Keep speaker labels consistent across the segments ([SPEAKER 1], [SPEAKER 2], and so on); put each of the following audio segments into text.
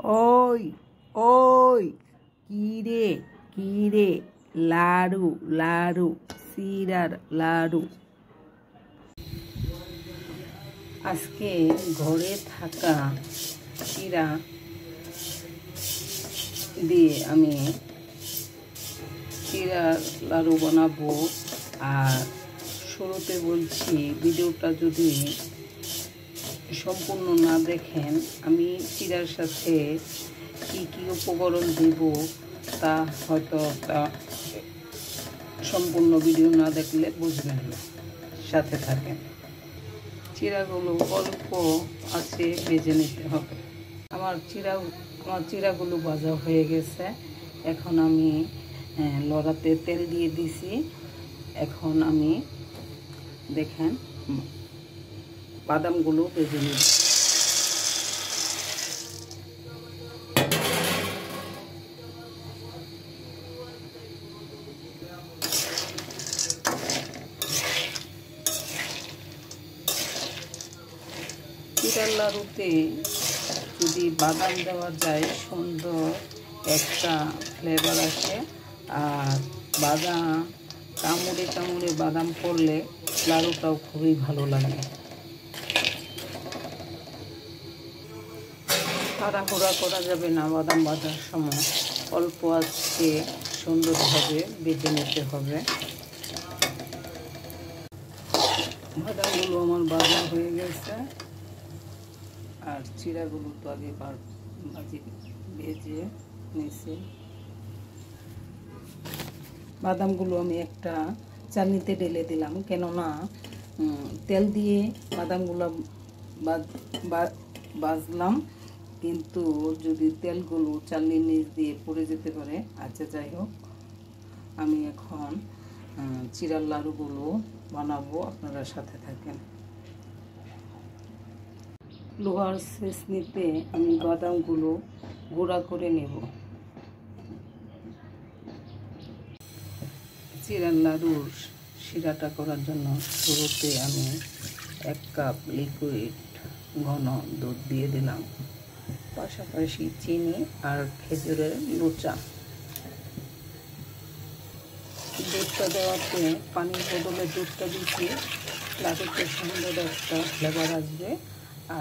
[SPEAKER 1] ওই ওই কিরে কিরে লাড়ু লাড়ু চিড়ার লাড়ু। আজকে ঘরে থাকা চিড়া দিয়ে আমি চিড়ার লাড়ু বানাবো। আর শুরুতে বলছি, ভিডিওটা যদি সম্পূর্ণ না দেখেন, আমি চিড়ার সাথে কি কি উপকরণ দেব তা হয়তো তা সম্পূর্ণ ভিডিও না দেখলে বুঝবেন না, সাথে থাকেন। চিড়াগুলো অল্প আছে ভেজে নিতে হবে। আমার চিড়াগুলো ভাজা হয়ে গেছে। এখন আমি লড়াতে তেল দিয়ে দিছি। এখন আমি দেখেন বাদামগুলো ভেজে নিই। চিড়ার লাড়ুতে যদি বাদাম দেওয়া যায়, সুন্দর একটা ফ্লেভার আসে। আর বাদাম কামড়ে কামড়ে বাদাম পড়লে লাড়ুটাও খুবই ভালো লাগে। তাড়াহুড়া করা যাবে না, বাদাম ভাজার সময় অল্প আঁচে সুন্দরভাবে বেজে নিতে হবে। বাদামগুলো আমার ভাজা হয়ে গেছে। আর চিড়াগুলো তো আগে ভেজে নিয়েছি। বাদামগুলো আমি একটা চালনিতে ঢেলে দিলাম, কেননা তেল দিয়ে বাদামগুলো ভাজলাম, কিন্তু যদি তেলগুলো চালনির নিচ দিয়ে পড়ে যেতে পারে। আচ্ছা, যাই হোক, আমি এখন চিড়ার লাড়ুগুলো বানাবো, আপনারা সাথে থাকেন। লোহার ছেঁচনিতে আমি বাদামগুলো গুঁড়া করে নেব। চিড়ার লাড়ুর শিরাটা করার জন্য শুরুতে আমি 1 কাপ লিকুইড ঘন দুধ দিয়ে দিলাম, পাশাপাশি চিনি আর খেজুরের লুচা। দুধটা দেওয়াতে পানির বদলে দুধটা দিচ্ছি, লাড়ুতে সুন্দর একটা ফ্লেভার আসবে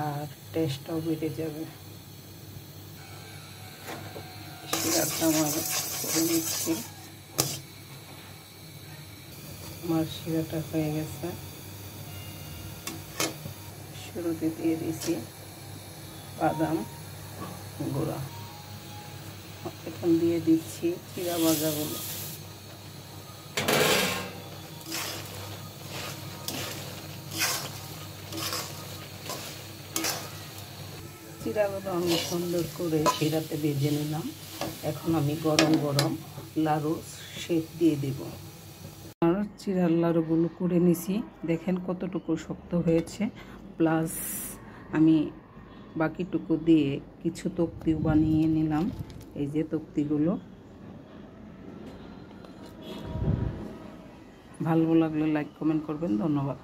[SPEAKER 1] আর টেস্টটাও বেড়ে যাবে। শিরাটা আমার করে নিচ্ছি। আমার শিরাটা হয়ে গেছে। শুরুতে দিয়ে দিয়েছি বাদাম গুঁড়া। এখন দিয়ে দিচ্ছি চিড়া ভাজাগুলো। চিড়াগুলো আমি সুন্দর করে শিরাতে ভেজে নিলাম। এখন আমি গরম গরম লাড়ু শেপ দিয়ে দেব। আর চিড়ার লাড়ুগুলো করে নিছি, দেখেন কতটুকু শক্ত হয়েছে। প্লাস আমি বাকিটুকু দিয়ে কিছু তক্তিও বানিয়ে নিলাম। এই যে তক্তিগুলো। ভালো লাগলে লাইক কমেন্ট করবেন। ধন্যবাদ।